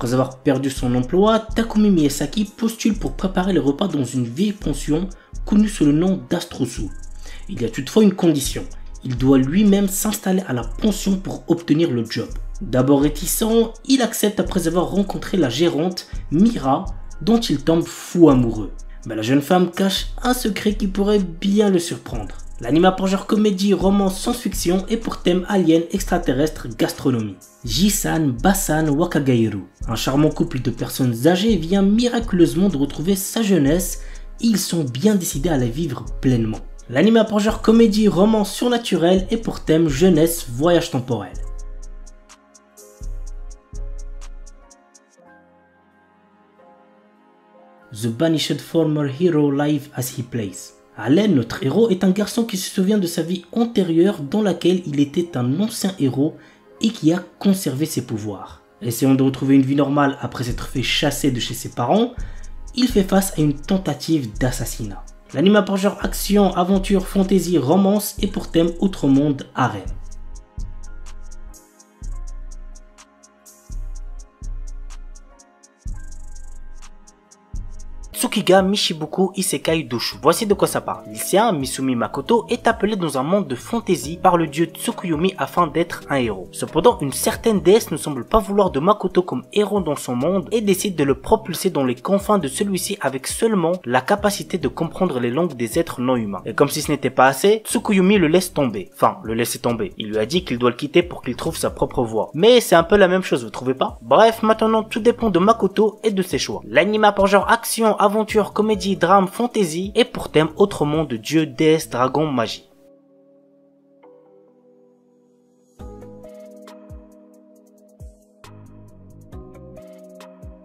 Après avoir perdu son emploi, Takumi Miyazaki postule pour préparer les repas dans une vieille pension connue sous le nom d'Astrosu. Il y a toutefois une condition, il doit lui-même s'installer à la pension pour obtenir le job. D'abord réticent, il accepte après avoir rencontré la gérante Mira, dont il tombe fou amoureux. Mais la jeune femme cache un secret qui pourrait bien le surprendre. L'anime a pour genre comédie, romance, science-fiction et pour thème alien, extraterrestre, gastronomie. Jisan, Basan, Wakagairu. Un charmant couple de personnes âgées vient miraculeusement de retrouver sa jeunesse et ils sont bien décidés à la vivre pleinement. L'anime a pour genre comédie, romance surnaturelle et pour thème jeunesse, voyage temporel. The Banished Former Hero Live as He Plays. Allen, notre héros, est un garçon qui se souvient de sa vie antérieure dans laquelle il était un ancien héros et qui a conservé ses pouvoirs. Essayant de retrouver une vie normale après s'être fait chasser de chez ses parents, il fait face à une tentative d'assassinat. L'anime a pour genre action, aventure, fantasy, romance et pour thème outre-monde, harem. Tsukiga Mishibuku Isekai Doshu. Voici de quoi ça parle. Lycéen Misumi Makoto est appelé dans un monde de fantasy par le dieu Tsukuyomi afin d'être un héros. Cependant, une certaine déesse ne semble pas vouloir de Makoto comme héros dans son monde et décide de le propulser dans les confins de celui-ci avec seulement la capacité de comprendre les langues des êtres non humains. Et comme si ce n'était pas assez, Tsukuyomi le laisse tomber. Enfin, le laisser tomber. Il lui a dit qu'il doit le quitter pour qu'il trouve sa propre voie. Mais c'est un peu la même chose, vous trouvez pas? Bref, maintenant tout dépend de Makoto et de ses choix. L'anime a pour genre action, aventure, comédie, drame, fantasy et pour thème autre monde de dieu, déesse, dragon, magie.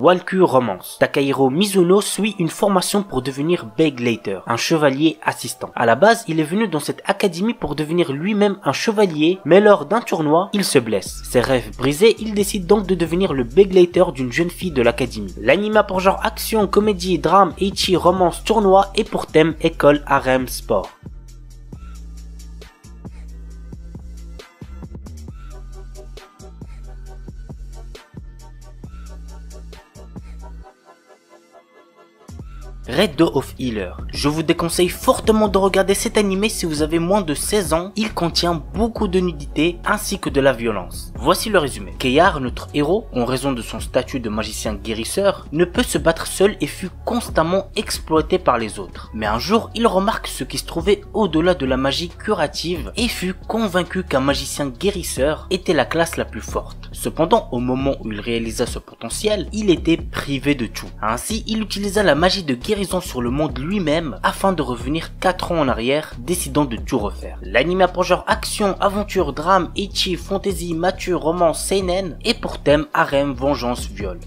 Walkure Romance. Takahiro Mizuno suit une formation pour devenir Begleiter, un chevalier assistant. À la base, il est venu dans cette académie pour devenir lui-même un chevalier, mais lors d'un tournoi, il se blesse. Ses rêves brisés, il décide donc de devenir le Begleiter d'une jeune fille de l'académie. L'anime a pour genre action, comédie, drame, ecchi, romance, tournoi et pour thème école, harem, sport. Red Dawn of Healer. Je vous déconseille fortement de regarder cet animé si vous avez moins de 16 ans, il contient beaucoup de nudité ainsi que de la violence. Voici le résumé. Keyar, notre héros, en raison de son statut de magicien guérisseur, ne peut se battre seul et fut constamment exploité par les autres. Mais un jour, il remarque ce qui se trouvait au-delà de la magie curative et fut convaincu qu'un magicien guérisseur était la classe la plus forte. Cependant, au moment où il réalisa ce potentiel, il était privé de tout. Ainsi, il utilisa la magie de guérison sur le monde lui-même afin de revenir 4 ans en arrière, décidant de tout refaire. L'anime a pour genre action, aventure, drame, ecchi, fantasy, mature, romance, seinen et pour thème harem, vengeance, viol.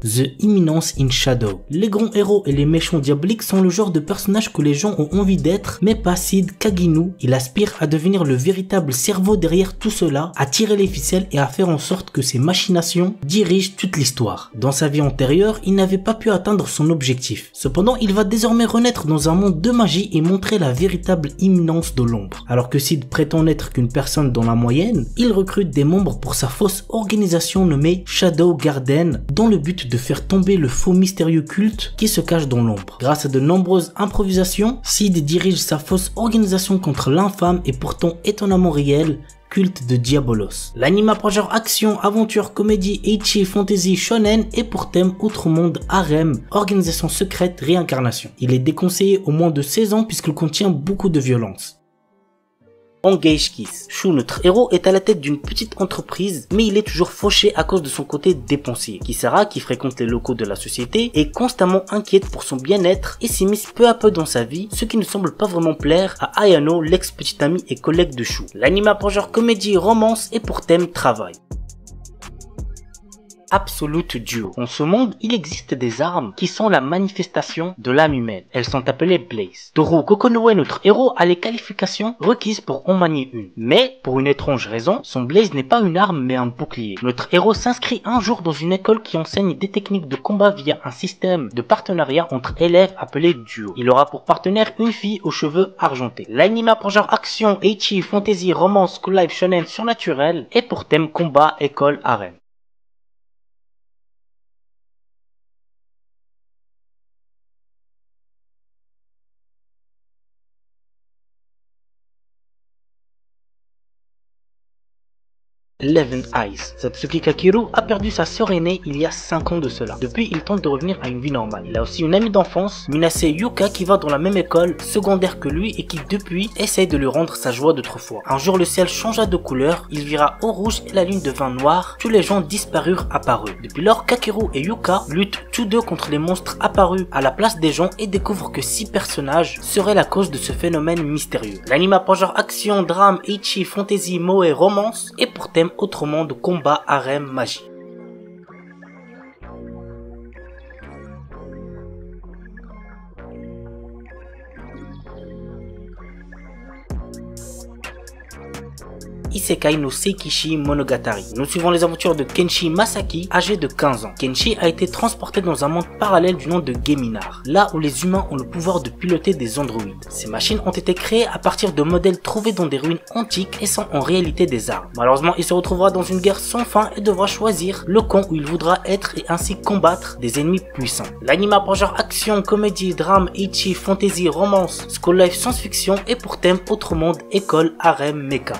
The Imminence in Shadow. Les grands héros et les méchants diaboliques sont le genre de personnages que les gens ont envie d'être, mais pas Sid Kaginu. Il aspire à devenir le véritable cerveau derrière tout cela, à tirer les ficelles et à faire en sorte que ses machinations dirigent toute l'histoire. Dans sa vie antérieure, il n'avait pas pu atteindre son objectif. Cependant, il va désormais renaître dans un monde de magie et montrer la véritable imminence de l'ombre. Alors que Sid prétend n'être qu'une personne dans la moyenne, il recrute des membres pour sa fausse organisation nommée Shadow Garden, dans le but de faire tomber le faux mystérieux culte qui se cache dans l'ombre. Grâce à de nombreuses improvisations, Sid dirige sa fausse organisation contre l'infâme et pourtant étonnamment réel culte de Diabolos. L'anime a pour genre action, aventure, comédie, ecchi, fantasy, shonen et pour thème outre-monde, harem, organisation secrète, réincarnation. Il est déconseillé aux moins de 16 ans puisqu'il contient beaucoup de violence. Engage Kiss. Shu, notre héros, est à la tête d'une petite entreprise, mais il est toujours fauché à cause de son côté dépensier. Kisara, qui fréquente les locaux de la société, est constamment inquiète pour son bien-être et s'immisce peu à peu dans sa vie, ce qui ne semble pas vraiment plaire à Ayano, l'ex-petite amie et collègue de Shu. L'anime a pour genre comédie, romance et pour thème travail. Absolute Duo. Dans ce monde, il existe des armes qui sont la manifestation de l'âme humaine. Elles sont appelées Blaze. Toru Kokonoe, notre héros, a les qualifications requises pour en manier une. Mais, pour une étrange raison, son Blaze n'est pas une arme mais un bouclier. Notre héros s'inscrit un jour dans une école qui enseigne des techniques de combat via un système de partenariat entre élèves appelé Duo. Il aura pour partenaire une fille aux cheveux argentés. L'anime a pour genre action, ecchi, fantasy, romance, school life, shonen, surnaturel et pour thème combat, école, harem. Eleven Eyes. Satsuki Kakeru a perdu sa sœur aînée il y a 5 ans de cela. Depuis, il tente de revenir à une vie normale. Il a aussi une amie d'enfance, Minase Yuka, qui va dans la même école secondaire que lui et qui depuis essaye de lui rendre sa joie d'autrefois. Un jour, le ciel changea de couleur, il vira au rouge et la lune devint noire. Tous les gens disparurent apparus. Depuis lors, Kakeru et Yuka luttent tous deux contre les monstres apparus à la place des gens et découvrent que 6 personnages seraient la cause de ce phénomène mystérieux. L'anime a pour genre action, drame, ecchi, fantasy, moe, romance et pour thème autrement de combat, harem, magie. Isekai no Seikishi Monogatari. Nous suivons les aventures de Kenshi Masaki, âgé de 15 ans. Kenshi a été transporté dans un monde parallèle du nom de Geminar, là où les humains ont le pouvoir de piloter des androïdes. Ces machines ont été créées à partir de modèles trouvés dans des ruines antiques et sont en réalité des armes. Malheureusement, il se retrouvera dans une guerre sans fin et devra choisir le camp où il voudra être et ainsi combattre des ennemis puissants. L'anime a pour genre action, comédie, drame, ecchi, fantasy, romance, school life, science-fiction et pour thème autre monde, école, harem, mecha.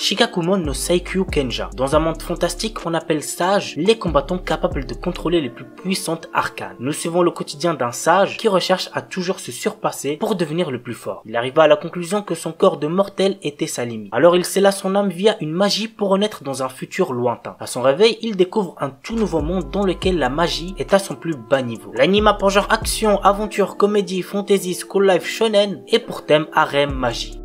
Shikakumon no Seikyu Kenja. Dans un monde fantastique, on appelle sages les combattants capables de contrôler les plus puissantes arcanes. Nous suivons le quotidien d'un sage qui recherche à toujours se surpasser pour devenir le plus fort. Il arriva à la conclusion que son corps de mortel était sa limite. Alors il scella son âme via une magie pour renaître dans un futur lointain. À son réveil, il découvre un tout nouveau monde dans lequel la magie est à son plus bas niveau. L'anime a pour genre action, aventure, comédie, fantasy, school life, shonen et pour thème harem, magie.